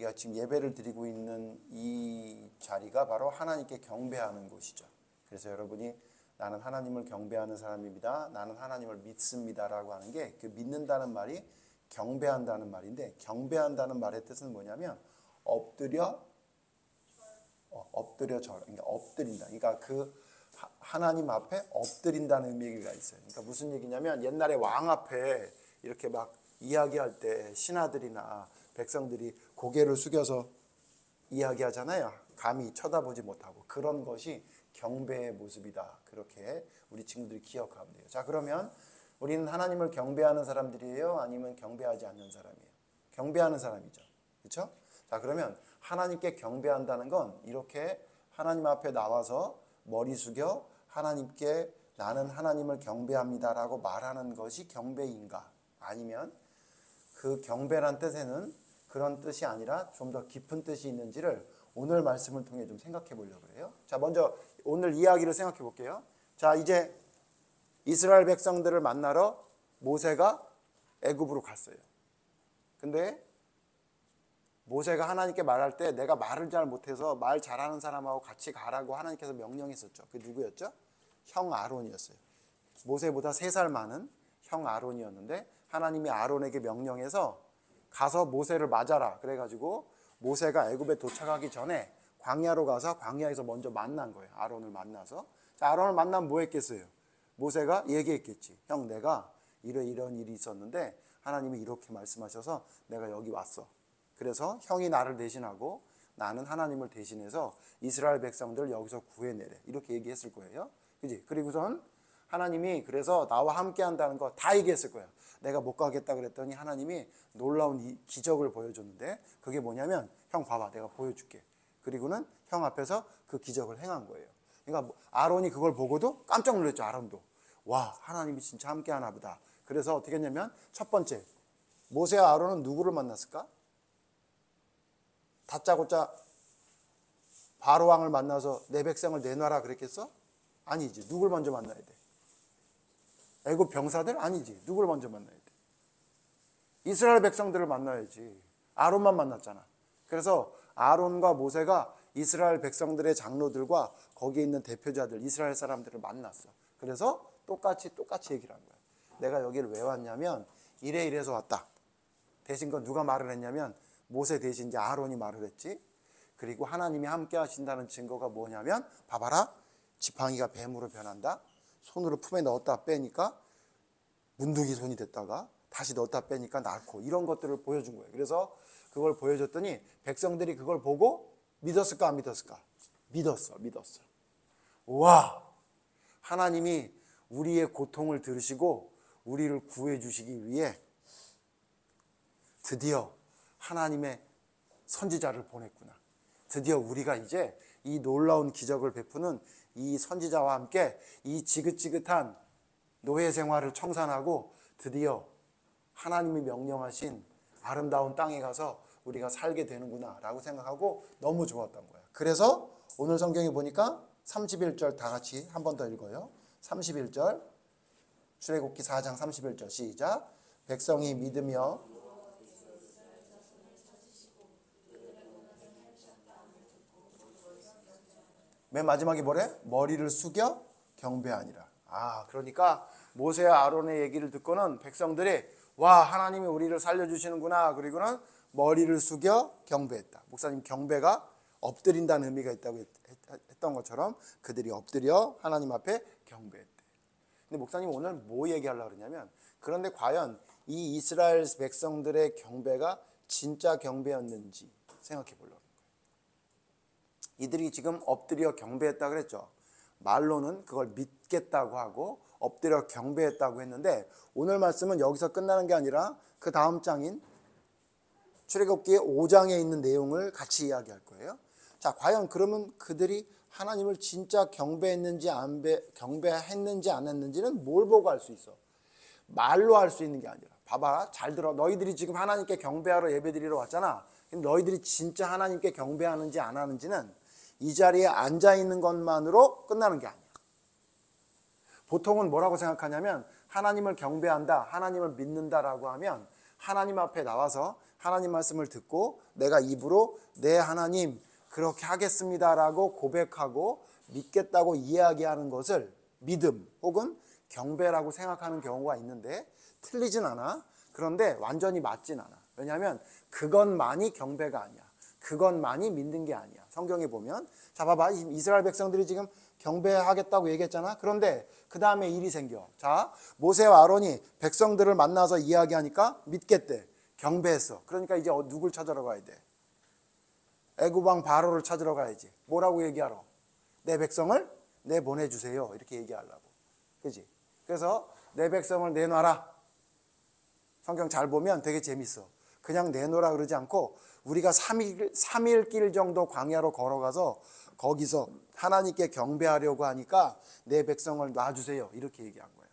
우리가 지금 예배를 드리고 있는 이 자리가 바로 하나님께 경배하는 곳이죠. 그래서 여러분이 나는 하나님을 경배하는 사람입니다, 나는 하나님을 믿습니다라고 하는 게, 그 믿는다는 말이 경배한다는 말인데, 경배한다는 말의 뜻은 뭐냐면 엎드려 절, 그러니까 엎드린다. 그러니까 그 하나님 앞에 엎드린다는 의미가 있어요. 그러니까 무슨 얘기냐면, 옛날에 왕 앞에 이렇게 막 이야기할 때 신하들이나 백성들이 고개를 숙여서 이야기하잖아요. 감히 쳐다보지 못하고. 그런 것이 경배의 모습이다. 그렇게 우리 친구들이 기억하면 돼요. 자, 그러면 우리는 하나님을 경배하는 사람들이에요, 아니면 경배하지 않는 사람이에요? 경배하는 사람이죠. 그렇죠? 자, 그러면 하나님께 경배한다는 건 이렇게 하나님 앞에 나와서 머리 숙여 하나님께 나는 하나님을 경배합니다라고 말하는 것이 경배인가? 아니면 그 경배란 뜻에는 그런 뜻이 아니라 좀 더 깊은 뜻이 있는지를 오늘 말씀을 통해 좀 생각해 보려고 해요. 자, 먼저 오늘 이야기를 생각해 볼게요. 자, 이제 이스라엘 백성들을 만나러 모세가 애굽으로 갔어요. 근데 모세가 하나님께 말할 때 내가 말을 잘 못해서 말 잘하는 사람하고 같이 가라고 하나님께서 명령했었죠. 그 누구였죠? 형 아론이었어요. 모세보다 3살 많은 형 아론이었는데, 하나님이 아론에게 명령해서 가서 모세를 맞아라 그래가지고 모세가 애굽에 도착하기 전에 광야로 가서 광야에서 먼저 만난 거예요. 아론을 만나서. 자, 아론을 만나면 뭐 했겠어요? 모세가 얘기했겠지. 형, 내가 이런 일이 있었는데 하나님이 이렇게 말씀하셔서 내가 여기 왔어. 그래서 형이 나를 대신하고 나는 하나님을 대신해서 이스라엘 백성들 여기서 구해내래. 이렇게 얘기했을 거예요. 그지? 그리고선 하나님이 그래서 나와 함께 한다는 거 다 얘기했을 거야. 내가 못 가겠다 그랬더니 하나님이 놀라운 기적을 보여줬는데, 그게 뭐냐면, 형 봐봐, 내가 보여줄게. 그리고는 형 앞에서 그 기적을 행한 거예요. 그러니까 아론이 그걸 보고도 깜짝 놀랐죠. 아론도. 와, 하나님이 진짜 함께 하나 보다. 그래서 어떻게 했냐면, 첫 번째, 모세와 아론은 누구를 만났을까? 다짜고짜 바로 왕을 만나서 내 백성을 내놔라 그랬겠어? 아니지. 누굴 먼저 만나야 돼? 애굽 병사들? 아니지. 누굴 먼저 만나야 돼? 이스라엘 백성들을 만나야지. 아론만 만났잖아. 그래서 아론과 모세가 이스라엘 백성들의 장로들과 거기에 있는 대표자들, 이스라엘 사람들을 만났어. 그래서 똑같이 얘기를 한 거야. 내가 여기를 왜 왔냐면 이래서 왔다. 대신 건 누가 말을 했냐면 모세 대신 이제 아론이 말을 했지. 그리고 하나님이 함께 하신다는 증거가 뭐냐면, 봐봐라, 지팡이가 뱀으로 변한다. 손으로 품에 넣었다 빼니까 문둥이 손이 됐다가 다시 넣었다 빼니까 낳고, 이런 것들을 보여준 거예요. 그래서 그걸 보여줬더니 백성들이 그걸 보고 믿었을까 안 믿었을까? 믿었어. 와, 하나님이 우리의 고통을 들으시고 우리를 구해 주시기 위해 드디어 하나님의 선지자를 보냈구나. 드디어 우리가 이제 이 놀라운 기적을 베푸는 이 선지자와 함께 이 지긋지긋한 노예 생활을 청산하고 드디어 하나님이 명령하신 아름다운 땅에 가서 우리가 살게 되는구나 라고 생각하고 너무 좋았던 거야. 그래서 오늘 성경에 보니까 31절 다 같이 한 번 더 읽어요. 31절, 출애굽기 4장 31절 시작. 백성이 믿으며 맨 마지막에 뭐래? 머리를 숙여 경배하니라. 아, 그러니까 모세와 아론의 얘기를 듣고는 백성들이 와, 하나님이 우리를 살려주시는구나. 그리고는 머리를 숙여 경배했다. 목사님, 경배가 엎드린다는 의미가 있다고 했던 것처럼 그들이 엎드려 하나님 앞에 경배했대. 근데 목사님 오늘 뭐 얘기하려고 그러냐면, 그런데 과연 이 이스라엘 백성들의 경배가 진짜 경배였는지 생각해 보려고. 이들이 지금 엎드려 경배했다고 그랬죠. 말로는 그걸 믿겠다고 하고 엎드려 경배했다고 했는데, 오늘 말씀은 여기서 끝나는 게 아니라 그 다음 장인 출애굽기 5장에 있는 내용을 같이 이야기할 거예요. 자, 과연 그러면 그들이 하나님을 진짜 경배했는지 경배했는지 안 했는지는 뭘 보고 알 수 있어? 말로 할 수 있는 게 아니라, 봐봐, 잘 들어. 너희들이 지금 하나님께 경배하러 예배드리러 왔잖아. 근데 너희들이 진짜 하나님께 경배하는지 안 하는지는 이 자리에 앉아있는 것만으로 끝나는 게 아니야. 보통은 뭐라고 생각하냐면, 하나님을 경배한다, 하나님을 믿는다라고 하면 하나님 앞에 나와서 하나님 말씀을 듣고 내가 입으로 네 하나님 그렇게 하겠습니다라고 고백하고 믿겠다고 이야기하는 것을 믿음 혹은 경배라고 생각하는 경우가 있는데 틀리진 않아. 그런데 완전히 맞진 않아. 왜냐하면 그것만이 경배가 아니야. 그것만이 믿는 게 아니야. 성경에 보면 자 봐봐, 이스라엘 백성들이 지금 경배하겠다고 얘기했잖아. 그런데 그 다음에 일이 생겨. 자, 모세와 아론이 백성들을 만나서 이야기하니까 믿겠대. 경배했어. 그러니까 이제 누굴 찾으러 가야 돼? 애굽 왕 바로를 찾으러 가야지. 뭐라고 얘기하러? 내 백성을 내보내주세요. 이렇게 얘기하려고. 그지? 그래서 내 백성을 내놔라. 성경 잘 보면 되게 재밌어. 그냥 내놓으라 그러지 않고 우리가 3일 길 정도 광야로 걸어가서 거기서 하나님께 경배하려고 하니까 내 백성을 놔주세요. 이렇게 얘기한 거예요.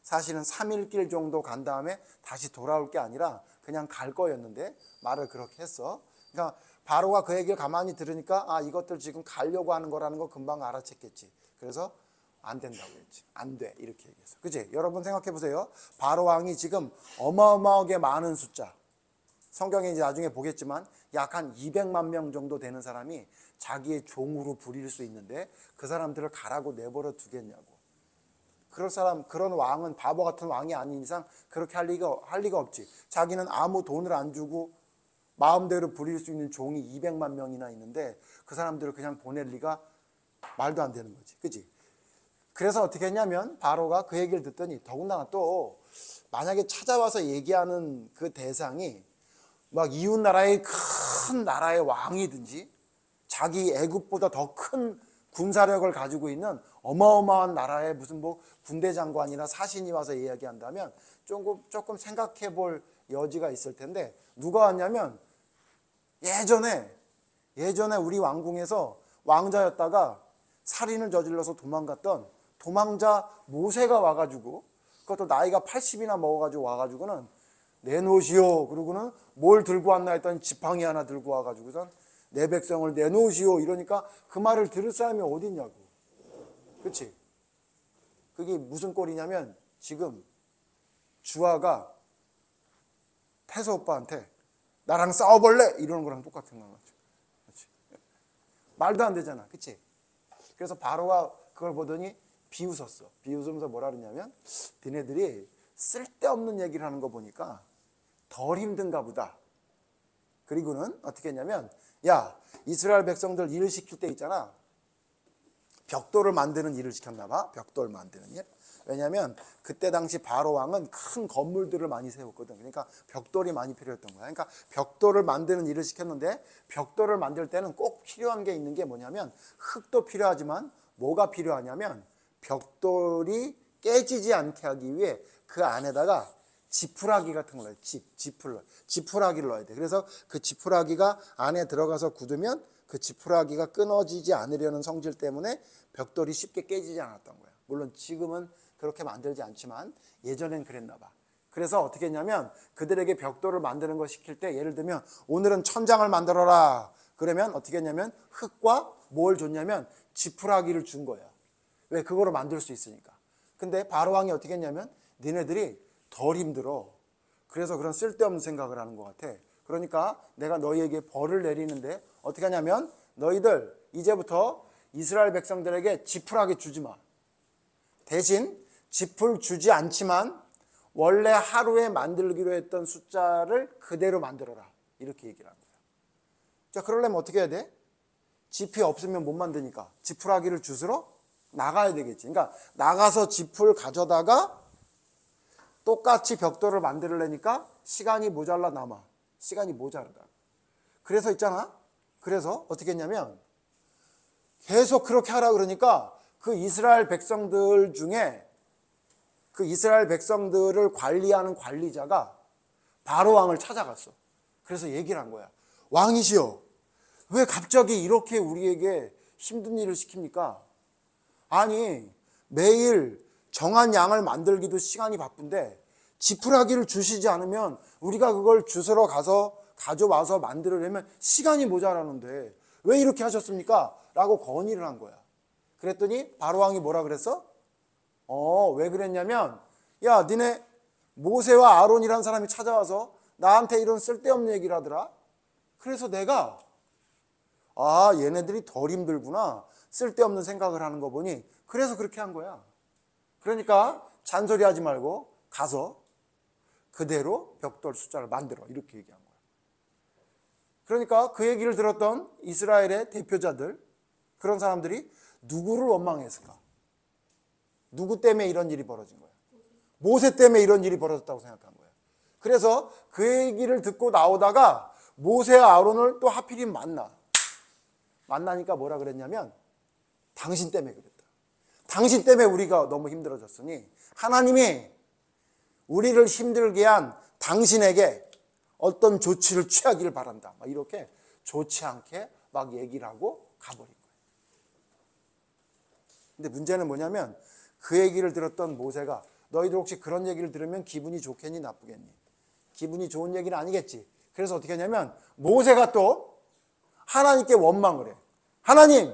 사실은 3일 길 정도 간 다음에 다시 돌아올 게 아니라 그냥 갈 거였는데 말을 그렇게 했어. 그러니까 바로가 그 얘기를 가만히 들으니까 아, 이것들 지금 가려고 하는 거라는 거 금방 알아챘겠지. 그래서 안 된다고 했지. 안 돼. 이렇게 얘기했어. 그치? 여러분 생각해 보세요. 바로 왕이 지금 어마어마하게 많은 숫자. 성경에 이제 나중에 보겠지만 약 한 200만 명 정도 되는 사람이 자기의 종으로 부릴 수 있는데 그 사람들을 가라고 내버려 두겠냐고. 그런 왕은 바보 같은 왕이 아닌 이상 그렇게 할 리가 없지. 자기는 아무 돈을 안 주고 마음대로 부릴 수 있는 종이 200만 명이나 있는데 그 사람들을 그냥 보낼 리가 말도 안 되는 거지. 그치? 그래서 어떻게 했냐면 바로가 그 얘기를 듣더니 더군다나 또 만약에 찾아와서 얘기하는 그 대상이 막 이웃 나라의 큰 나라의 왕이든지 자기 애국보다 더 큰 군사력을 가지고 있는 어마어마한 나라의 무슨 뭐 군대 장관이나 사신이 와서 이야기한다면 조금 생각해 볼 여지가 있을 텐데 누가 왔냐면 예전에 우리 왕궁에서 왕자였다가 살인을 저질러서 도망갔던 도망자 모세가 와가지고 그것도 나이가 80이나 먹어가지고 와가지고는 내놓으시오. 그러고는 뭘 들고 왔나 했더니 지팡이 하나 들고 와가지고선 내 백성을 내놓으시오. 이러니까 그 말을 들을 사람이 어딨냐고. 그치? 그게 무슨 꼴이냐면 지금 주아가 태서 오빠한테 나랑 싸워볼래? 이러는 거랑 똑같은 거죠. 그치? 말도 안 되잖아. 그치? 그래서 바로가 그걸 보더니 비웃었어. 비웃으면서 뭐라 그러냐면 니네들이 쓸데없는 얘기를 하는 거 보니까 덜 힘든가 보다. 그리고는 어떻게 했냐면 야, 이스라엘 백성들 일을 시킬 때 있잖아. 벽돌을 만드는 일을 시켰나 봐. 벽돌 만드는 일. 왜냐하면 그때 당시 바로 왕은 큰 건물들을 많이 세웠거든. 그러니까 벽돌이 많이 필요했던 거야. 그러니까 벽돌을 만드는 일을 시켰는데 벽돌을 만들 때는 꼭 필요한 게 있는 게 뭐냐면 흙도 필요하지만 뭐가 필요하냐면 벽돌이 깨지지 않게 하기 위해 그 안에다가 지푸라기 같은 걸 넣어요. 지푸라기를 넣어야 돼. 그래서 그 지푸라기가 안에 들어가서 굳으면 그 지푸라기가 끊어지지 않으려는 성질 때문에 벽돌이 쉽게 깨지지 않았던 거예요. 물론 지금은 그렇게 만들지 않지만 예전엔 그랬나 봐. 그래서 어떻게 했냐면 그들에게 벽돌을 만드는 거 시킬 때 예를 들면 오늘은 천장을 만들어라. 그러면 어떻게 했냐면 흙과 뭘 줬냐면 지푸라기를 준 거야. 왜? 그거로 만들 수 있으니까. 근데 바로 왕이 어떻게 했냐면 니네들이 덜 힘들어. 그래서 그런 쓸데없는 생각을 하는 것 같아. 그러니까 내가 너희에게 벌을 내리는데 어떻게 하냐면 너희들 이제부터 이스라엘 백성들에게 지푸라기 주지 마. 대신 짚을 주지 않지만 원래 하루에 만들기로 했던 숫자를 그대로 만들어라. 이렇게 얘기를 하는 거야. 자, 그러려면 어떻게 해야 돼? 짚이 없으면 못 만드니까 지푸라기를 주스러 나가야 되겠지. 그러니까 나가서 짚을 가져다가 똑같이 벽돌을 만들려니까 시간이 모자라 남아. 시간이 모자르다. 그래서 있잖아. 그래서 어떻게 했냐면 계속 그렇게 하라 그러니까 그 이스라엘 백성들 중에 그 이스라엘 백성들을 관리하는 관리자가 바로 왕을 찾아갔어. 그래서 얘기를 한 거야. 왕이시여, 왜 갑자기 이렇게 우리에게 힘든 일을 시킵니까? 아니, 매일 정한 양을 만들기도 시간이 바쁜데 지푸라기를 주시지 않으면 우리가 그걸 주스러 가서 가져와서 만들려면 시간이 모자라는데 왜 이렇게 하셨습니까? 라고 건의를 한 거야. 그랬더니 바로왕이 뭐라 그랬어? 왜 그랬냐면 야, 니네 모세와 아론이라는 사람이 찾아와서 나한테 이런 쓸데없는 얘기를 하더라. 그래서 내가 얘네들이 덜 힘들구나. 쓸데없는 생각을 하는 거 보니 그래서 그렇게 한 거야. 그러니까 잔소리하지 말고 가서 그대로 벽돌 숫자를 만들어. 이렇게 얘기한 거야. 그러니까 그 얘기를 들었던 이스라엘의 대표자들, 그런 사람들이 누구를 원망했을까? 누구 때문에 이런 일이 벌어진 거야? 모세 때문에 이런 일이 벌어졌다고 생각한 거야. 그래서 그 얘기를 듣고 나오다가 모세와 아론을 또 하필이면 만나니까 뭐라 그랬냐면 당신 때문에 그랬다. 당신 때문에 우리가 너무 힘들어졌으니 하나님이 우리를 힘들게 한 당신에게 어떤 조치를 취하기를 바란다. 막 이렇게 좋지 않게 막 얘기를 하고 가버린 거예요. 근데 문제는 뭐냐면 그 얘기를 들었던 모세가 너희들 혹시 그런 얘기를 들으면 기분이 좋겠니 나쁘겠니? 기분이 좋은 얘기는 아니겠지. 그래서 어떻게 하냐면 모세가 또 하나님께 원망을 해. 하나님,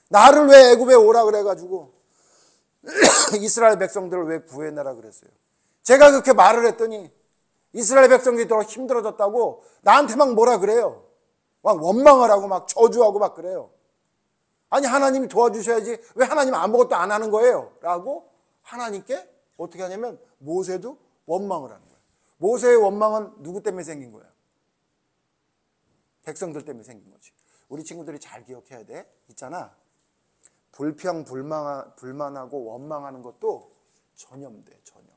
나를 왜 애굽에 오라 그래가지고 이스라엘 백성들을 왜 구해내라 그랬어요? 제가 그렇게 말을 했더니 이스라엘 백성들이 더 힘들어졌다고 나한테 막 뭐라 그래요. 막 원망을 하고 막 저주하고 막 그래요. 아니 하나님이 도와주셔야지 왜 하나님 아무것도 안 하는 거예요? 라고 하나님께 어떻게 하냐면 모세도 원망을 하는 거예요. 모세의 원망은 누구 때문에 생긴 거예요? 백성들 때문에 생긴 거지. 우리 친구들이 잘 기억해야 돼. 있잖아. 불만하고 원망하는 것도 전염돼. 전염.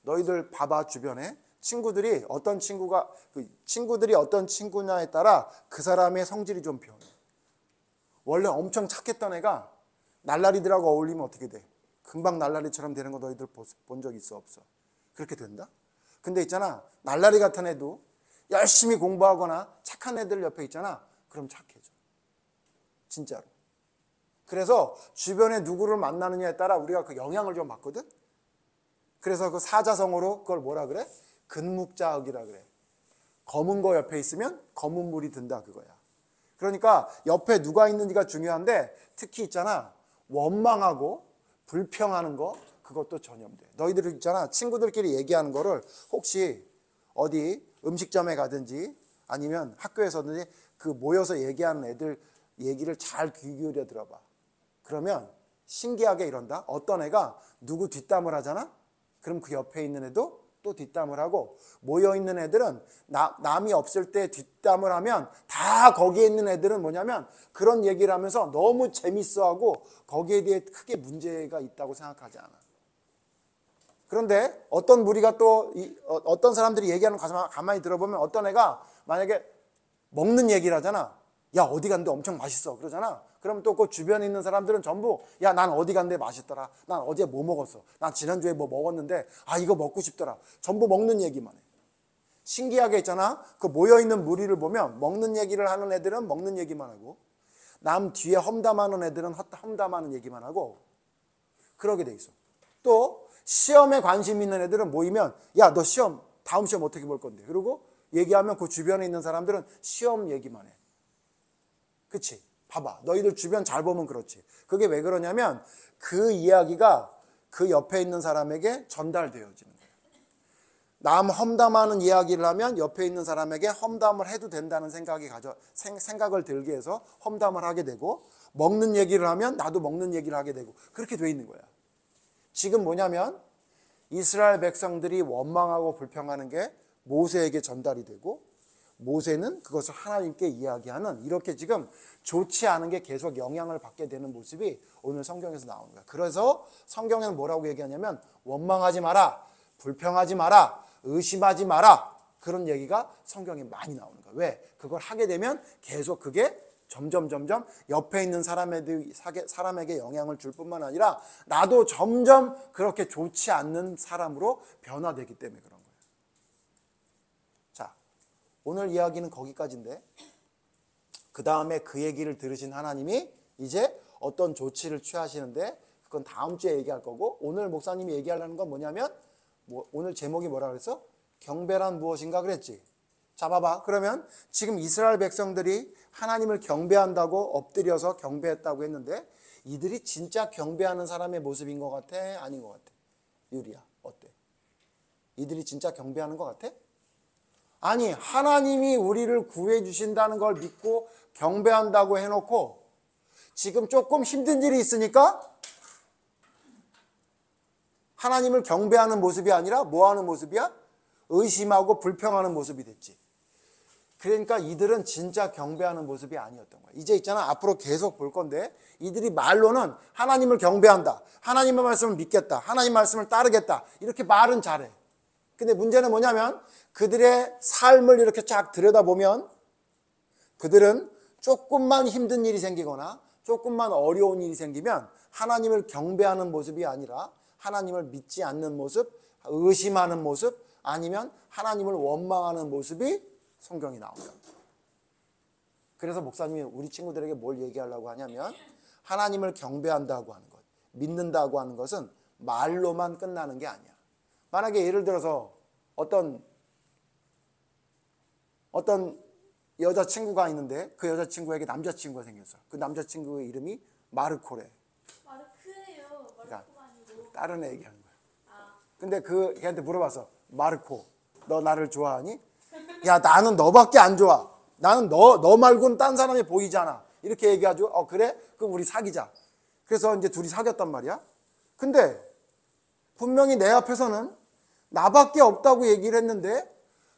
너희들 봐봐 주변에 친구들이 어떤 친구냐에 따라 그 사람의 성질이 좀 변해. 원래 엄청 착했던 애가 날라리들하고 어울리면 어떻게 돼? 금방 날라리처럼 되는 거 너희들 본 적 있어 없어? 그렇게 된다? 근데 있잖아 날라리 같은 애도 열심히 공부하거나 착한 애들 옆에 있잖아. 그럼 착해져. 진짜로. 그래서 주변에 누구를 만나느냐에 따라 우리가 그 영향을 좀 받거든. 그래서 그 사자성어로 그걸 뭐라 그래? 근묵자흑이라 그래. 검은 거 옆에 있으면 검은 물이 든다 그거야. 그러니까 옆에 누가 있는지가 중요한데 특히 있잖아 원망하고 불평하는 거 그것도 전염돼. 너희들 있잖아 친구들끼리 얘기하는 거를 혹시 어디 음식점에 가든지 아니면 학교에서든지 그 모여서 얘기하는 애들 얘기를 잘 귀 기울여 들어봐. 그러면 신기하게 이런다. 어떤 애가 누구 뒷담을 하잖아. 그럼 그 옆에 있는 애도 또 뒷담을 하고 모여있는 애들은 남이 없을 때 뒷담을 하면 다 거기에 있는 애들은 뭐냐면 그런 얘기를 하면서 너무 재밌어하고 거기에 대해 크게 문제가 있다고 생각하지 않아. 그런데 어떤 무리가 또 어떤 사람들이 얘기하는 거 가만히 들어보면 어떤 애가 만약에 먹는 얘기를 하잖아. 야 어디 갔는데 엄청 맛있어 그러잖아. 그럼 또 그 주변에 있는 사람들은 전부 야 난 어디 갔는데 맛있더라. 난 어제 뭐 먹었어. 난 지난주에 뭐 먹었는데 이거 먹고 싶더라. 전부 먹는 얘기만 해. 신기하게 있잖아. 그 모여있는 무리를 보면 먹는 얘기를 하는 애들은 먹는 얘기만 하고 남 뒤에 험담하는 애들은 험담하는 얘기만 하고 그러게 돼 있어. 또 시험에 관심 있는 애들은 모이면 야 너 시험 다음 시험 어떻게 볼 건데? 그리고 얘기하면 그 주변에 있는 사람들은 시험 얘기만 해. 그치? 봐봐. 너희들 주변 잘 보면 그렇지. 그게 왜 그러냐면 그 이야기가 그 옆에 있는 사람에게 전달되어지는 거예요. 남 험담하는 이야기를 하면 옆에 있는 사람에게 험담을 해도 된다는 생각을 들게 해서 험담을 하게 되고 먹는 얘기를 하면 나도 먹는 얘기를 하게 되고 그렇게 돼 있는 거야. 지금 뭐냐면 이스라엘 백성들이 원망하고 불평하는 게 모세에게 전달이 되고 모세는 그것을 하나님께 이야기하는 이렇게 지금 좋지 않은 게 계속 영향을 받게 되는 모습이 오늘 성경에서 나오는 거야. 그래서 성경에는 뭐라고 얘기하냐면 원망하지 마라, 불평하지 마라, 의심하지 마라 그런 얘기가 성경에 많이 나오는 거야. 왜? 그걸 하게 되면 계속 그게 점점 옆에 있는 사람에게 영향을 줄 뿐만 아니라 나도 점점 그렇게 좋지 않는 사람으로 변화되기 때문에 그런 거예요. 자, 오늘 이야기는 거기까지인데 그 다음에 그 얘기를 들으신 하나님이 이제 어떤 조치를 취하시는데 그건 다음 주에 얘기할 거고 오늘 목사님이 얘기하려는 건 뭐냐면 오늘 제목이 뭐라 그랬어? 경배란 무엇인가 그랬지. 자 봐봐. 그러면 지금 이스라엘 백성들이 하나님을 경배한다고 엎드려서 경배했다고 했는데 이들이 진짜 경배하는 사람의 모습인 것 같아? 아닌 것 같아? 유리야 어때? 이들이 진짜 경배하는 것 같아? 아니, 하나님이 우리를 구해 주신다는 걸 믿고 경배한다고 해놓고 지금 조금 힘든 일이 있으니까 하나님을 경배하는 모습이 아니라 뭐 하는 모습이야? 의심하고 불평하는 모습이 됐지. 그러니까 이들은 진짜 경배하는 모습이 아니었던 거야. 이제 있잖아, 앞으로 계속 볼 건데 이들이 말로는 하나님을 경배한다, 하나님의 말씀을 믿겠다, 하나님 말씀을 따르겠다, 이렇게 말은 잘해. 근데 문제는 뭐냐면 그들의 삶을 이렇게 쫙 들여다보면 그들은 조금만 힘든 일이 생기거나 조금만 어려운 일이 생기면 하나님을 경배하는 모습이 아니라 하나님을 믿지 않는 모습, 의심하는 모습, 아니면 하나님을 원망하는 모습이 성경이 나옵니다. 그래서 목사님이 우리 친구들에게 뭘 얘기하려고 하냐면 하나님을 경배한다고 하는 것, 믿는다고 하는 것은 말로만 끝나는 게 아니야. 만약에 예를 들어서 어떤 여자친구가 있는데 그 여자친구에게 남자친구가 생겼어. 그 남자친구의 이름이 마르코래. 마르크예요. 그러니까 마르코가 아니고. 다른 애 얘기하는 거야. 근데 그 걔한테 물어봤어. 마르코, 너 나를 좋아하니? 야, 나는 너밖에 안 좋아. 나는 너 말고는 딴 사람이 보이잖아. 이렇게 얘기하죠. 그래? 그럼 우리 사귀자. 그래서 이제 둘이 사귀었단 말이야. 근데 분명히 내 앞에서는 나밖에 없다고 얘기를 했는데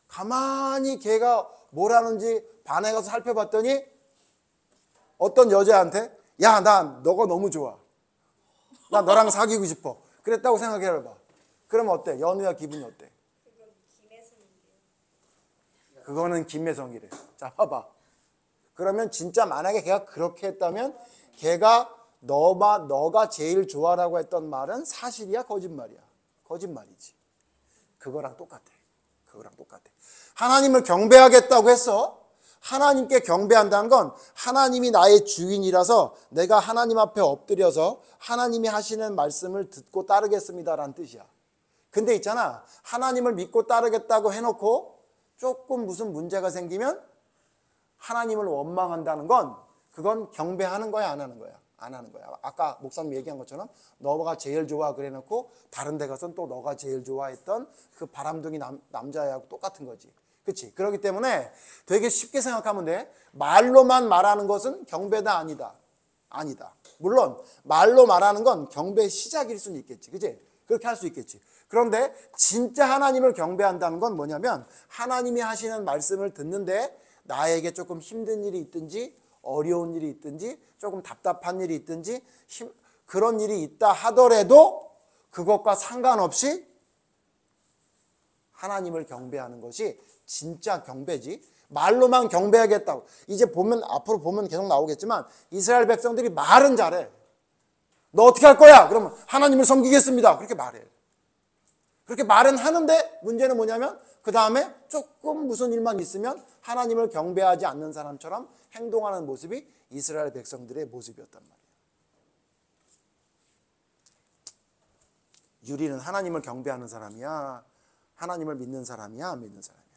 가만히 걔가 뭘 하는지 반에 가서 살펴봤더니 어떤 여자한테 야, 나 너가 너무 좋아. 나 너랑 사귀고 싶어. 그랬다고 생각해봐. 그러면 어때? 연우야 기분이 어때? 그거는 김혜성이래. 자, 봐봐. 그러면 진짜 만약에 걔가 그렇게 했다면 걔가 너가 제일 좋아라고 했던 말은 사실이야, 거짓말이야? 거짓말이지. 그거랑 똑같아. 그거랑 똑같아. 하나님을 경배하겠다고 했어. 하나님께 경배한다는 건 하나님이 나의 주인이라서 내가 하나님 앞에 엎드려서 하나님이 하시는 말씀을 듣고 따르겠습니다라는 뜻이야. 근데 있잖아, 하나님을 믿고 따르겠다고 해놓고 조금 무슨 문제가 생기면 하나님을 원망한다는 건 그건 경배하는 거야, 안 하는 거야? 안 하는 거야. 아까 목사님 얘기한 것처럼 너가 제일 좋아 그래놓고 다른 데 가서는 또 너가 제일 좋아했던 그 바람둥이 남자애하고 똑같은 거지. 그렇지? 그렇기 때문에 되게 쉽게 생각하면 돼. 말로만 말하는 것은 경배다, 아니다? 아니다. 물론 말로 말하는 건 경배의 시작일 수는 있겠지. 그치? 그렇게 할 수 있겠지. 그런데 진짜 하나님을 경배한다는 건 뭐냐면 하나님이 하시는 말씀을 듣는데 나에게 조금 힘든 일이 있든지 어려운 일이 있든지 조금 답답한 일이 있든지 그런 일이 있다 하더라도 그것과 상관없이 하나님을 경배하는 것이 진짜 경배지. 말로만 경배하겠다고. 이제 앞으로 보면 계속 나오겠지만 이스라엘 백성들이 말은 잘해. 너 어떻게 할 거야? 그러면 하나님을 섬기겠습니다. 그렇게 말해. 그렇게 말은 하는데 문제는 뭐냐면 그 다음에 조금 무슨 일만 있으면 하나님을 경배하지 않는 사람처럼 행동하는 모습이 이스라엘 백성들의 모습이었단 말이에요. 유리는 하나님을 경배하는 사람이야? 하나님을 믿는 사람이야? 안 믿는 사람이야?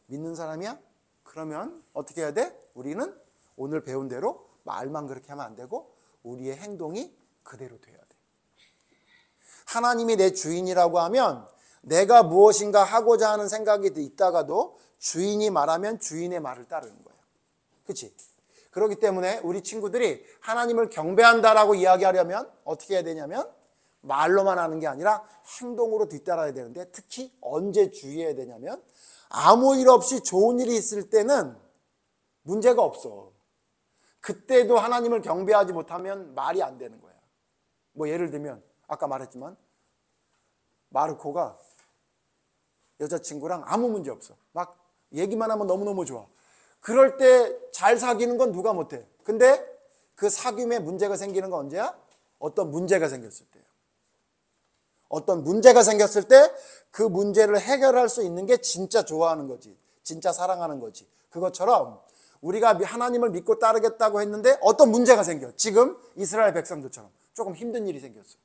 믿는 사람이야? 그러면 어떻게 해야 돼? 우리는 오늘 배운 대로 말만 그렇게 하면 안 되고 우리의 행동이 그대로 돼야 돼. 하나님이 내 주인이라고 하면 내가 무엇인가 하고자 하는 생각이 있다가도 주인이 말하면 주인의 말을 따르는 거야. 그렇지? 그렇기 때문에 우리 친구들이 하나님을 경배한다라고 이야기하려면 어떻게 해야 되냐면 말로만 하는 게 아니라 행동으로 뒤따라야 되는데 특히 언제 주의해야 되냐면 아무 일 없이 좋은 일이 있을 때는 문제가 없어. 그때도 하나님을 경배하지 못하면 말이 안 되는 거야. 뭐 예를 들면 아까 말했지만 마르코가 여자친구랑 아무 문제 없어. 막 얘기만 하면 너무너무 좋아. 그럴 때 잘 사귀는 건 누가 못해. 근데 그 사귐에 문제가 생기는 건 언제야? 어떤 문제가 생겼을 때야. 어떤 문제가 생겼을 때 그 문제를 해결할 수 있는 게 진짜 좋아하는 거지. 진짜 사랑하는 거지. 그것처럼 우리가 하나님을 믿고 따르겠다고 했는데 어떤 문제가 생겨. 지금 이스라엘 백성들처럼 조금 힘든 일이 생겼어.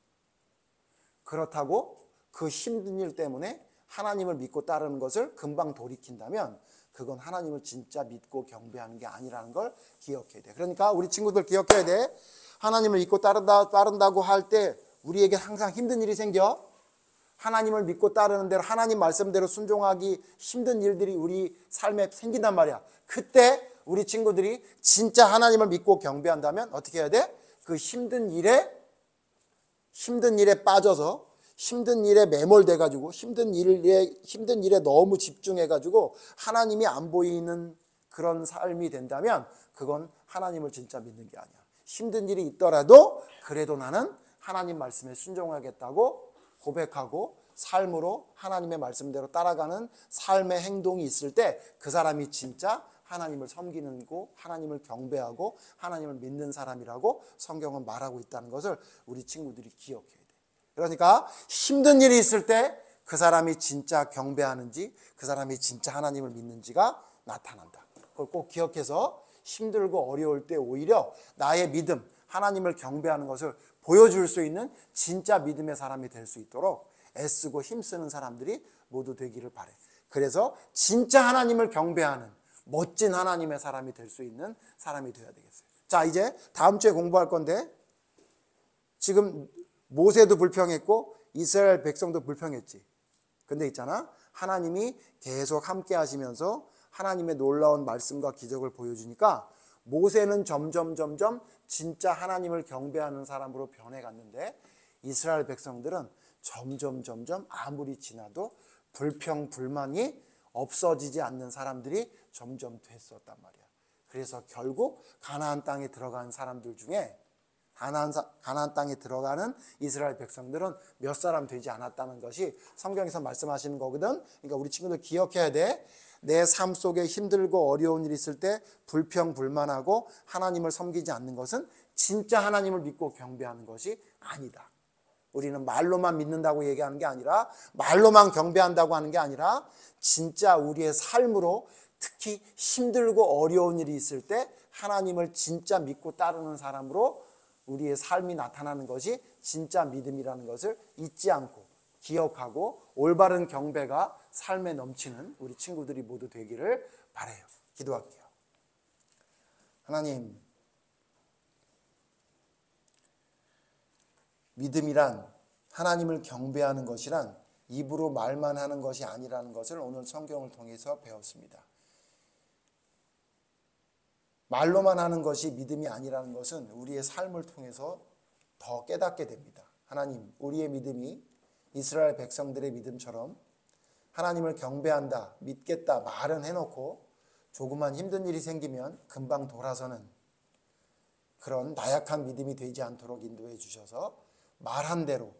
그렇다고 그 힘든 일 때문에 하나님을 믿고 따르는 것을 금방 돌이킨다면 그건 하나님을 진짜 믿고 경배하는 게 아니라는 걸 기억해야 돼. 그러니까 우리 친구들 기억해야 돼. 하나님을 믿고 따른다고 할 때 우리에게 항상 힘든 일이 생겨. 하나님을 믿고 따르는 대로 하나님 말씀대로 순종하기 힘든 일들이 우리 삶에 생긴단 말이야. 그때 우리 친구들이 진짜 하나님을 믿고 경배한다면 어떻게 해야 돼? 그 힘든 일에 빠져서 힘든 일에 매몰돼 가지고 힘든 일에 너무 집중해 가지고 하나님이 안 보이는 그런 삶이 된다면 그건 하나님을 진짜 믿는 게 아니야. 힘든 일이 있더라도 그래도 나는 하나님 말씀에 순종하겠다고 고백하고 삶으로 하나님의 말씀대로 따라가는 삶의 행동이 있을 때 그 사람이 진짜 하나님을 섬기는 거, 하나님을 경배하고 하나님을 믿는 사람이라고 성경은 말하고 있다는 것을 우리 친구들이 기억해야 돼. 그러니까 힘든 일이 있을 때 그 사람이 진짜 경배하는지 그 사람이 진짜 하나님을 믿는지가 나타난다. 그걸 꼭 기억해서 힘들고 어려울 때 오히려 나의 믿음, 하나님을 경배하는 것을 보여줄 수 있는 진짜 믿음의 사람이 될 수 있도록 애쓰고 힘쓰는 사람들이 모두 되기를 바래. 그래서 진짜 하나님을 경배하는 멋진 하나님의 사람이 될 수 있는 사람이 되어야 되겠어요. 자, 이제 다음 주에 공부할 건데 지금 모세도 불평했고 이스라엘 백성도 불평했지. 근데 있잖아, 하나님이 계속 함께 하시면서 하나님의 놀라운 말씀과 기적을 보여주니까 모세는 점점 진짜 하나님을 경배하는 사람으로 변해갔는데 이스라엘 백성들은 점점 아무리 지나도 불평, 불만이 없어지지 않는 사람들이 점점 됐었단 말이야. 그래서 결국 가나안 땅에 들어간 사람들 중에 가나안 땅에 들어가는 이스라엘 백성들은 몇 사람 되지 않았다는 것이 성경에서 말씀하시는 거거든. 그러니까 우리 친구들 기억해야 돼. 내 삶 속에 힘들고 어려운 일이 있을 때 불평, 불만하고 하나님을 섬기지 않는 것은 진짜 하나님을 믿고 경배하는 것이 아니다. 우리는 말로만 믿는다고 얘기하는 게 아니라 말로만 경배한다고 하는 게 아니라 진짜 우리의 삶으로 특히 힘들고 어려운 일이 있을 때 하나님을 진짜 믿고 따르는 사람으로 우리의 삶이 나타나는 것이 진짜 믿음이라는 것을 잊지 않고 기억하고 올바른 경배가 삶에 넘치는 우리 친구들이 모두 되기를 바라요. 기도할게요. 하나님, 믿음이란 하나님을 경배하는 것이란 입으로 말만 하는 것이 아니라는 것을 오늘 성경을 통해서 배웠습니다. 말로만 하는 것이 믿음이 아니라는 것은 우리의 삶을 통해서 더 깨닫게 됩니다. 하나님, 우리의 믿음이 이스라엘 백성들의 믿음처럼 하나님을 경배한다, 믿겠다 말은 해놓고 조그만 힘든 일이 생기면 금방 돌아서는 그런 나약한 믿음이 되지 않도록 인도해 주셔서 말한 대로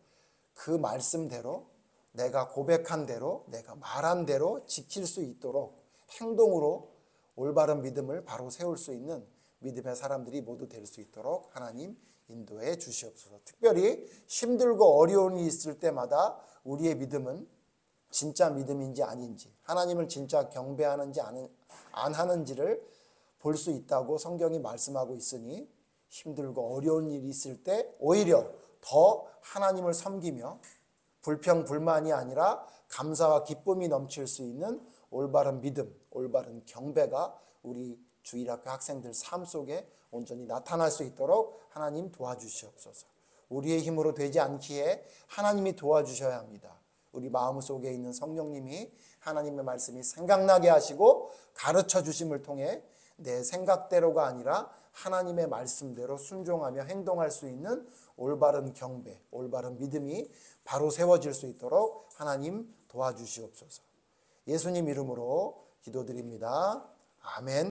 그 말씀대로 내가 고백한 대로 내가 말한 대로 지킬 수 있도록 행동으로 올바른 믿음을 바로 세울 수 있는 믿음의 사람들이 모두 될 수 있도록 하나님 인도해 주시옵소서. 특별히 힘들고 어려운 일이 있을 때마다 우리의 믿음은 진짜 믿음인지 아닌지, 하나님을 진짜 경배하는지 안 하는지를 볼 수 있다고 성경이 말씀하고 있으니 힘들고 어려운 일이 있을 때 오히려 더 하나님을 섬기며 불평, 불만이 아니라 감사와 기쁨이 넘칠 수 있는 올바른 믿음, 올바른 경배가 우리 주일학교 학생들 삶 속에 온전히 나타날 수 있도록 하나님 도와주시옵소서. 우리의 힘으로 되지 않기에 하나님이 도와주셔야 합니다. 우리 마음속에 있는 성령님이 하나님의 말씀이 생각나게 하시고 가르쳐 주심을 통해 내 생각대로가 아니라 하나님의 말씀대로 순종하며 행동할 수 있는 올바른 경배, 올바른 믿음이 바로 세워질 수 있도록 하나님 도와주시옵소서. 예수님 이름으로 기도드립니다. 아멘.